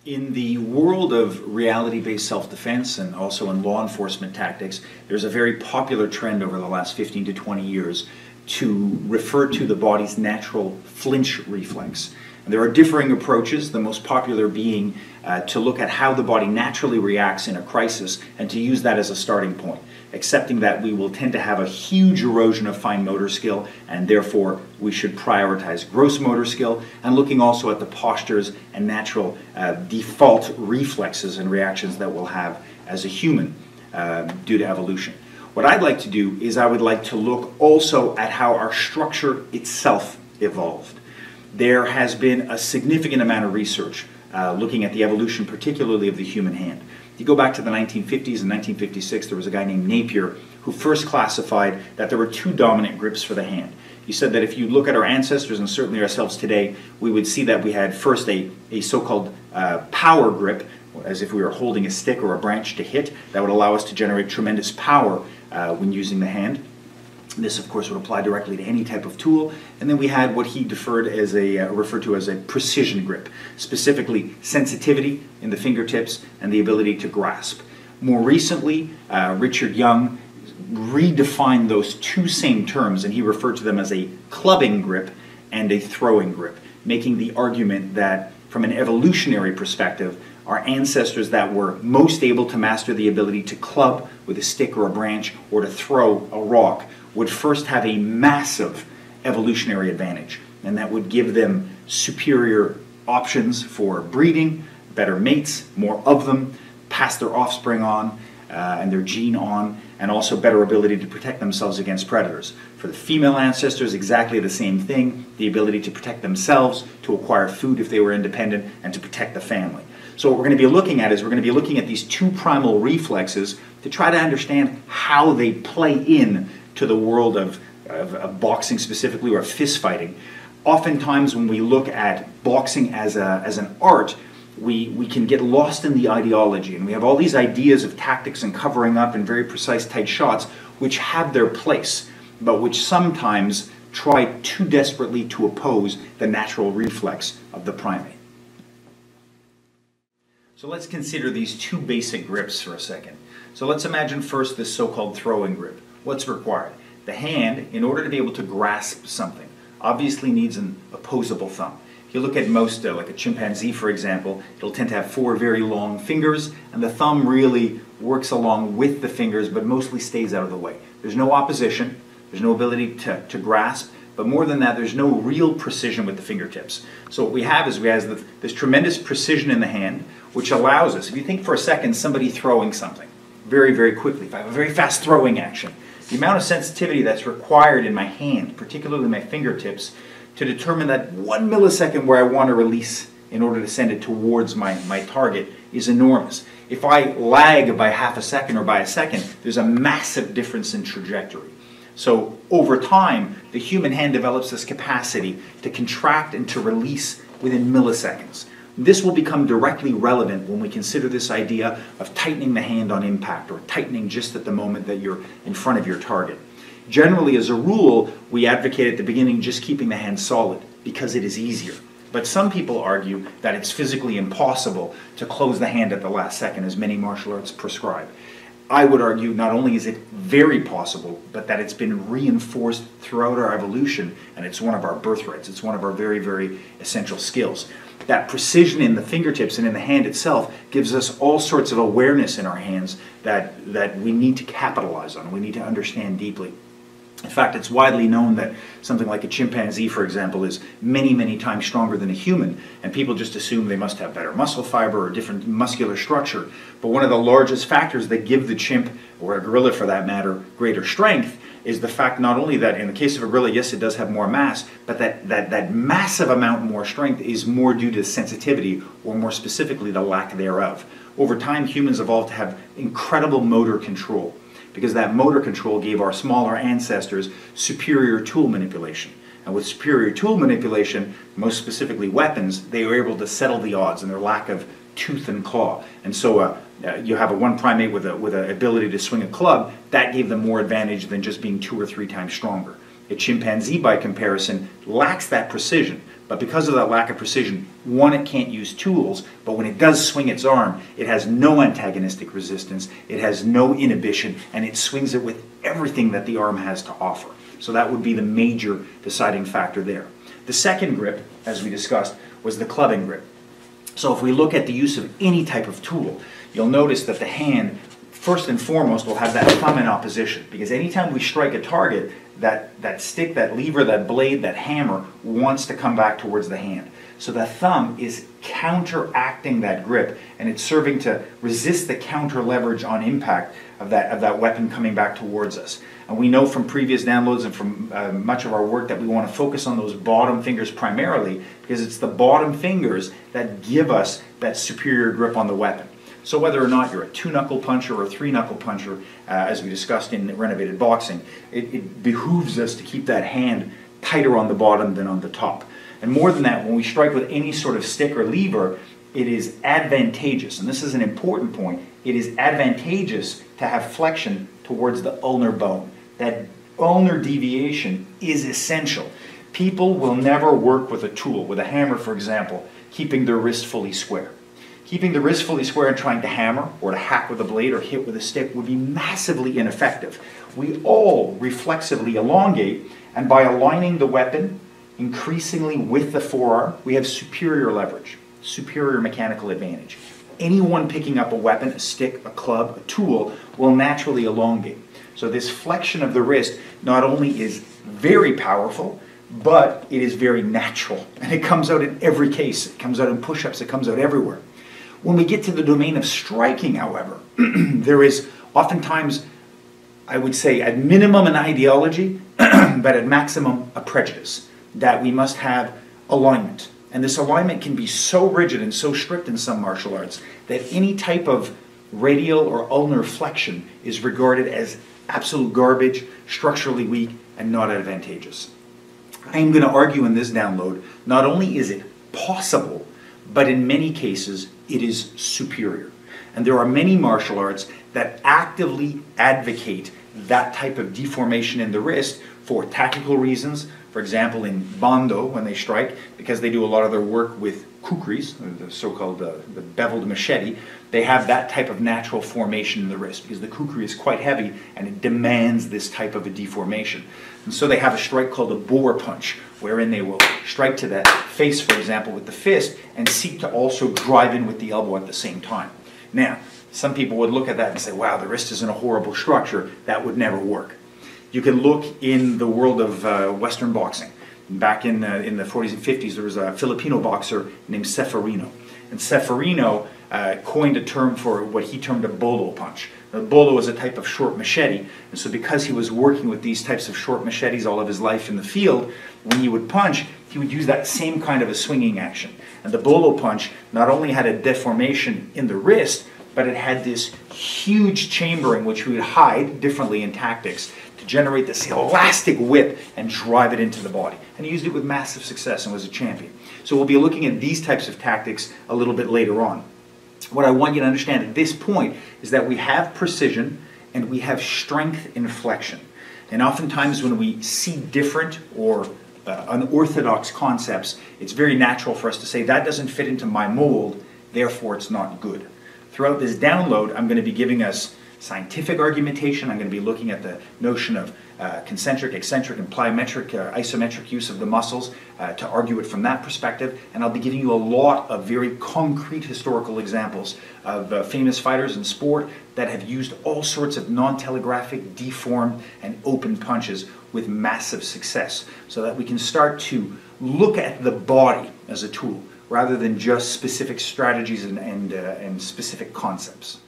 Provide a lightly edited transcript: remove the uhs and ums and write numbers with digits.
In the world of reality-based self-defense and also in law enforcement tactics, there's a very popular trend over the last 15 to 20 years to refer to the body's natural flinch reflex. And there are differing approaches, the most popular being to look at how the body naturally reacts in a crisis and to use that as a starting point, accepting that we will tend to have a huge erosion of fine motor skill and therefore we should prioritize gross motor skill, and looking also at the postures and natural default reflexes and reactions that we'll have as a human due to evolution. What I'd like to do is I would like to look also at how our structure itself evolved. There has been a significant amount of research looking at the evolution, particularly of the human hand. If you go back to the 1950s and 1956, there was a guy named Napier who first classified that there were two dominant grips for the hand. He said that if you look at our ancestors and certainly ourselves today, we would see that we had first a so-called power grip, as if we were holding a stick or a branch to hit, that would allow us to generate tremendous power when using the hand. This, of course, would apply directly to any type of tool. And then we had what he referred to as a precision grip, specifically sensitivity in the fingertips and the ability to grasp. More recently, Richard Young redefined those two same terms, and he referred to them as a clubbing grip and a throwing grip, making the argument that from an evolutionary perspective, our ancestors that were most able to master the ability to club with a stick or a branch or to throw a rock would first have a massive evolutionary advantage, and that would give them superior options for breeding, better mates, more of them, pass their offspring on and their gene on, and also better ability to protect themselves against predators. For the female ancestors, exactly the same thing, the ability to protect themselves, to acquire food if they were independent, and to protect the family. So what we're going to be looking at is we're going to be looking at these two primal reflexes to try to understand how they play in to the world of boxing specifically, or fist fighting. Oftentimes when we look at boxing as an art, we can get lost in the ideology, and we have all these ideas of tactics and covering up and very precise tight shots which have their place, but which sometimes try too desperately to oppose the natural reflex of the primate. So let's consider these two basic grips for a second. So let's imagine first this so-called throwing grip. What's required? The hand, in order to be able to grasp something, obviously needs an opposable thumb. If you look at most, like a chimpanzee for example, it'll tend to have four very long fingers, and the thumb really works along with the fingers but mostly stays out of the way. There's no opposition, there's no ability to grasp, but more than that, there's no real precision with the fingertips. So what we have is this tremendous precision in the hand, which allows us, if you think for a second somebody throwing something very, very quickly, if I have a very fast throwing action, the amount of sensitivity that's required in my hand, particularly my fingertips, to determine that 1 millisecond where I want to release in order to send it towards my target is enormous. If I lag by half a second or by a second, there's a massive difference in trajectory. So over time, the human hand develops this capacity to contract and to release within milliseconds. This will become directly relevant when we consider this idea of tightening the hand on impact, or tightening just at the moment that you're in front of your target. Generally, as a rule, we advocate at the beginning just keeping the hand solid because it is easier. But some people argue that it's physically impossible to close the hand at the last second, as many martial arts prescribe. I would argue not only is it very possible, but that it's been reinforced throughout our evolution, and it's one of our birthrights. It's one of our very, very essential skills. That precision in the fingertips and in the hand itself gives us all sorts of awareness in our hands that we need to capitalize on, we need to understand deeply. In fact, it's widely known that something like a chimpanzee, for example, is many, many times stronger than a human, and people just assume they must have better muscle fiber or different muscular structure. But one of the largest factors that give the chimp, or a gorilla for that matter, greater strength is the fact not only that in the case of a gorilla, yes, it does have more mass, but that massive amount more strength is more due to sensitivity, or more specifically the lack thereof. Over time, humans evolved to have incredible motor control, because that motor control gave our smaller ancestors superior tool manipulation. And with superior tool manipulation, most specifically weapons, they were able to settle the odds in their lack of tooth and claw. And so you have one primate with an ability to swing a club, that gave them more advantage than just being 2 or 3 times stronger. A chimpanzee, by comparison, lacks that precision, But because of that lack of precision, one, it can't use tools, but when it does swing its arm, it has no antagonistic resistance, it has no inhibition, and it swings it with everything that the arm has to offer. So that would be the major deciding factor there. The second grip, as we discussed, was the clubbing grip. So if we look at the use of any type of tool, you'll notice that the hand, first and foremost, will have that thumb in opposition, because anytime we strike a target, that stick, that lever, that blade, that hammer wants to come back towards the hand. So the thumb is counteracting that grip, and it's serving to resist the counter leverage on impact of that weapon coming back towards us. And we know from previous downloads and from much of our work that we want to focus on those bottom fingers primarily, because it's the bottom fingers that give us that superior grip on the weapon. So whether or not you're a 2-knuckle puncher or a 3-knuckle puncher, as we discussed in renovated boxing, it behooves us to keep that hand tighter on the bottom than on the top. And more than that, when we strike with any sort of stick or lever, it is advantageous, and this is an important point, it is advantageous to have flexion towards the ulnar bone. That ulnar deviation is essential. People will never work with a tool, with a hammer for example, keeping their wrist fully square. Keeping the wrist fully square and trying to hammer or to hack with a blade or hit with a stick would be massively ineffective. We all reflexively elongate, and by aligning the weapon increasingly with the forearm, we have superior leverage, superior mechanical advantage. Anyone picking up a weapon, a stick, a club, a tool, will naturally elongate. So this flexion of the wrist not only is very powerful, but it is very natural. And it comes out in every case. It comes out in push-ups, it comes out everywhere. When we get to the domain of striking, however, there is oftentimes, I would say, at minimum an ideology, but at maximum a prejudice, that we must have alignment. And this alignment can be so rigid and so strict in some martial arts that any type of radial or ulnar flexion is regarded as absolute garbage, structurally weak, and not advantageous. I am going to argue in this download, not only is it possible, but in many cases it is superior. And there are many martial arts that actively advocate that type of deformation in the wrist for tactical reasons. For example, in Bando, when they strike, because they do a lot of their work with kukris, the so-called the beveled machete, they have that type of natural formation in the wrist, because the kukri is quite heavy and it demands this type of a deformation. And so they have a strike called a Boer Punch, wherein they will strike to that face, for example, with the fist, and seek to also drive in with the elbow at the same time. Now, some people would look at that and say, wow, the wrist is in a horrible structure, that would never work. You can look in the world of Western boxing. Back in the 40s and 50s, there was a Filipino boxer named Seferino. And Seferino coined a term for what he termed a Bolo Punch. Now, Bolo is a type of short machete, and so because he was working with these types of short machetes all of his life in the field, when he would punch, he would use that same kind of a swinging action. And the Bolo Punch not only had a deformation in the wrist, but it had this huge chambering which we would hide differently in tactics to generate this elastic whip and drive it into the body. And he used it with massive success and was a champion. So we'll be looking at these types of tactics a little bit later on. What I want you to understand at this point is that we have precision and we have strength in flexion. And oftentimes when we see different or unorthodox concepts, it's very natural for us to say that doesn't fit into my mold, therefore it's not good. Throughout this download, I'm going to be giving us scientific argumentation. I'm going to be looking at the notion of concentric, eccentric, and plyometric, isometric use of the muscles to argue it from that perspective. And I'll be giving you a lot of very concrete historical examples of famous fighters in sport that have used all sorts of non-telegraphic, deformed, and open punches with massive success, so that we can start to look at the body as a tool rather than just specific strategies and specific concepts.